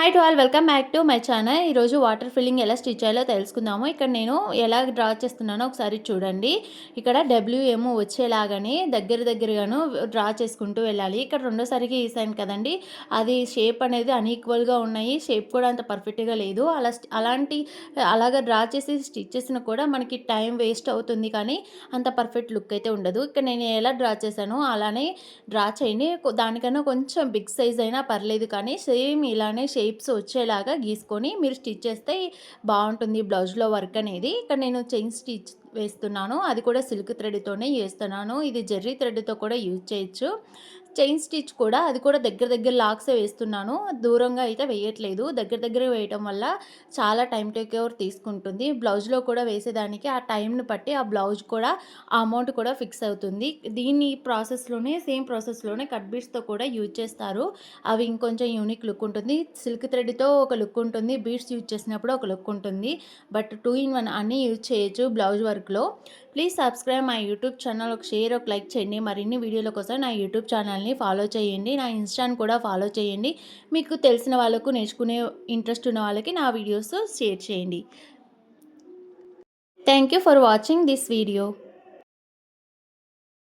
High to all welcome back to my channel. ఈరోజు water filling ఎలా stitch చేయాలో తెలుసుకుందాము. ఇక్కడ నేను ఎలా డ్రా చేస్తున్నానో ఒకసారి చూడండి. ఇక్కడ డబ్ల్యూఎం వచ్చేలాగానే దగ్గరగాను డ్రా చేసుకుంటూ వెళ్ళాలి. ఇక్కడ రెండోసారికి గీసాను కదండి, అది షేప్ అనేది అన్ఈక్వల్గా ఉన్నాయి. షేప్ కూడా అంత పర్ఫెక్ట్గా లేదు. అలాగా డ్రా చేసి స్టిచ్ చేసినా కూడా మనకి టైం వేస్ట్ అవుతుంది, కానీ అంత పర్ఫెక్ట్ లుక్ అయితే ఉండదు. ఇక్కడ నేను ఎలా డ్రా చేశానో అలానే డ్రా చేయండి. దానికన్నా కొంచెం బిగ్ సైజ్ అయినా పర్లేదు, కానీ సేమ్ ఇలానే షేప్స్ వచ్చేలాగా గీసుకొని మీరు స్టిచ్ చేస్తే బాగుంటుంది బ్లౌజ్లో వర్క్ అనేది. ఇక్కడ నేను చైన్ స్టిచ్ వేస్తున్నాను, అది కూడా సిల్క్ థ్రెడ్తోనే వేస్తున్నాను. ఇది జెర్రీ థ్రెడ్తో కూడా యూజ్ చేయొచ్చు. చైన్ స్టిచ్ కూడా అది కూడా దగ్గర లాక్సే వేస్తున్నాను, దూరంగా అయితే వేయట్లేదు. దగ్గర వేయటం వల్ల చాలా టైం టేక్ ఓవర్ తీసుకుంటుంది. బ్లౌజ్లో కూడా వేసేదానికి ఆ టైంని బట్టి ఆ బ్లౌజ్ కూడా ఆ అమౌంట్ కూడా ఫిక్స్ అవుతుంది. దీన్ని సేమ్ ప్రాసెస్లోనే కట్ బీడ్స్తో కూడా యూజ్ చేస్తారు. అవి ఇంకొంచెం యూనిక్ లుక్ ఉంటుంది. సిల్క్ థ్రెడ్తో ఒక లుక్ ఉంటుంది, బీడ్స్ యూజ్ చేసినప్పుడు ఒక లుక్ ఉంటుంది. బట్ 2 in 1 అన్నీ యూజ్ చేయొచ్చు బ్లౌజ్ వర్క్లో. Please subscribe my YouTube channel. ఒక షేర్, ఒక లైక్ చేయండి. మరిన్ని వీడియోల కోసం నా యూట్యూబ్ ఛానల్ని ఫాలో చేయండి. నా ఇన్స్టాని కూడా ఫాలో చేయండి. మీకు తెలిసిన వాళ్ళకు, నేర్చుకునే ఇంట్రెస్ట్ ఉన్న వాళ్ళకి నా వీడియోస్ షేర్ చేయండి. Thank you for watching this video.